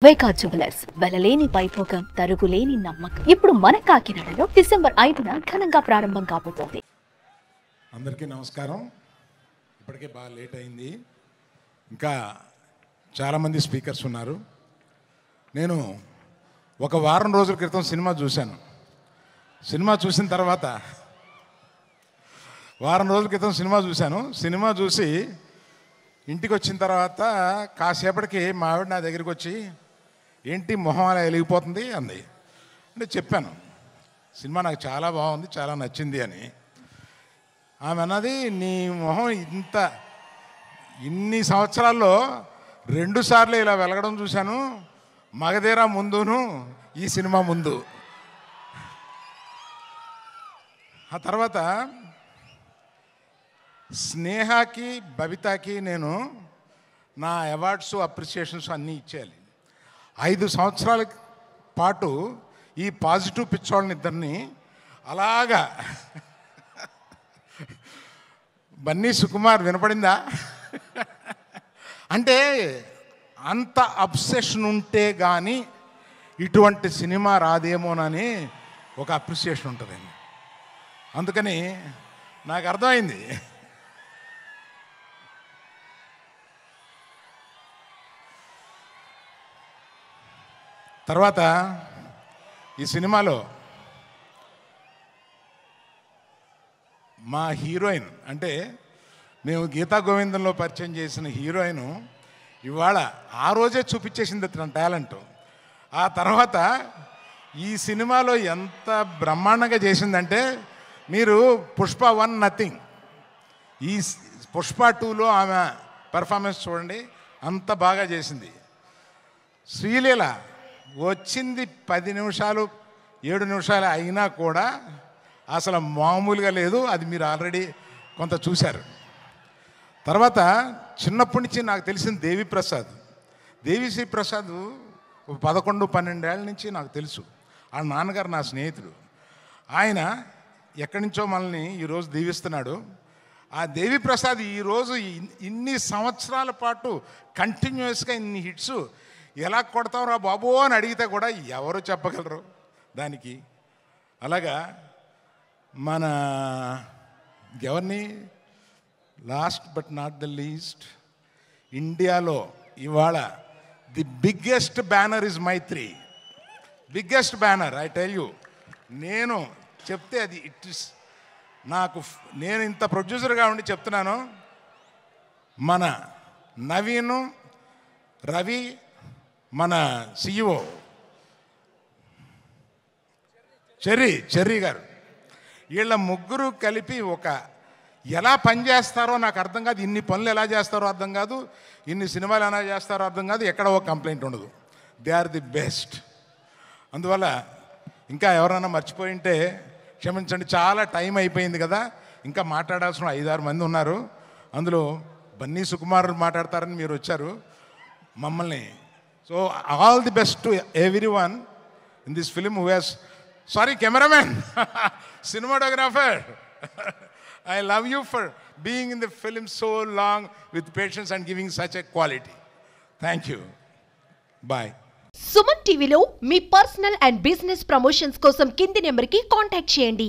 వైకా jewellers వెలలేని Vaibhogam తరుగులేని నమ్మకం ఇప్పుడు మన కాకినాడలో డిసెంబర్ 5న ఘనంగా ప్రారంభం కాబోతోంది. అందరికీ నమస్కారం. ఇప్పటికే బాగా లేట్ అయింది, ఇంకా చాలామంది స్పీకర్స్ ఉన్నారు. నేను ఒక వారం రోజుల క్రితం సినిమా చూశాను. సినిమా చూసిన తర్వాత సినిమా చూసి ఇంటికి వచ్చిన తర్వాత కాసేపటికి మా ఆవిడ నా దగ్గరికి వచ్చి, ఏంటి మొహం అలా వెలిగిపోతుంది అంది. అంటే చెప్పాను, సినిమా నాకు చాలా బాగుంది, చాలా నచ్చింది అని. ఆమె అన్నది, నీ మొహం ఇన్ని సంవత్సరాల్లో 2 సార్లు ఇలా వెలగడం చూశాను, మగధీర ముందును ఈ సినిమా ముందు. ఆ తర్వాత స్నేహకి బబితాకి నేను నా అవార్డ్స్ అప్రిసియేషన్స్ అన్నీ ఇచ్చేయాలి. 5 సంవత్సరాల పాటు ఈ పాజిటివ్ పిచ్చోళ్ళని ఇద్దరిని అలాగా బన్నీ సుకుమార్ వినపడిందా అంటే అంత అబ్సెషన్ ఉంటే కానీ ఇటువంటి సినిమా రాదేమోనని ఒక అప్రిసియేషన్ ఉంటుందండి. అందుకని నాకు అర్థమైంది. తర్వాత ఈ సినిమాలో మా హీరోయిన్, అంటే మేము గీతా గోవిందంలో పరిచయం చేసిన హీరోయిన్ ఇవాళ ఆ రోజే చూపించేసింది తన టాలెంట్. ఆ తర్వాత ఈ సినిమాలో ఎంత బ్రహ్మాండంగా చేసిందంటే, మీరు పుష్ప 1 నథింగ్, ఈ పుష్ప 2లో ఆమె పెర్ఫార్మెన్స్ చూడండి, అంత బాగా చేసింది. శ్రీలీల వచ్చింది 10 నిమిషాలు 7 నిమిషాలు అయినా కూడా అసలు మామూలుగా లేదు. అది మీరు ఆల్రెడీ కొంత చూశారు. తర్వాత చిన్నప్పటి నుంచి నాకు తెలిసిన దేవిశ్రీ ప్రసాద్ 11-12 ఏళ్ళ నుంచి నాకు తెలుసు. ఆ నాన్నగారు నా స్నేహితుడు. ఆయన ఎక్కడి నుంచో మనల్ని ఈరోజు దీవిస్తున్నాడు. ఆ దేవిప్రసాద్ ఈరోజు ఇన్ని సంవత్సరాల పాటు కంటిన్యూస్గా ఇన్ని హిట్స్ ఎలా కొడతావురా బాబు అని అడిగితే కూడా ఎవరు చెప్పగలరు దానికి. అలాగా మన ఎవరిని last but not the least, ఇండియాలో ఇవాళ the biggest banner is Mythri. Biggest banner, I tell you. నేను చెప్తే అది నేను ఇంత ప్రొడ్యూసర్గా ఉండి చెప్తున్నాను. మన నవీను, రవి, మన CEO చెర్రీ గారు, వీళ్ళ ముగ్గురు కలిపి ఎలా పనిచేస్తారో నాకు అర్థం కాదు. ఇన్ని పనులు ఎలా చేస్తారో అర్థం కాదు, ఇన్ని సినిమాలు ఎలా చేస్తారో అర్థం కాదు, ఎక్కడ ఒక కంప్లైంట్ ఉండదు. They are the best. అందువల్ల ఇంకా ఎవరైనా మర్చిపోయి ఉంటే క్షమించండి. చాలా టైం అయిపోయింది కదా, ఇంకా మాట్లాడాల్సిన 5-6 మంది ఉన్నారు. అందులో బన్నీ సుకుమార్ మాట్లాడతారని మీరు వచ్చారు మమ్మల్ని. So all the best to everyone in this film who has, sorry cameraman, cinematographer, I love you for being in the film so long with patience and giving such a quality. Thank you. Bye. Suman టీవీలో మీ personal and business promotions కోసం కింది నెంబర్కి contact చేయండి.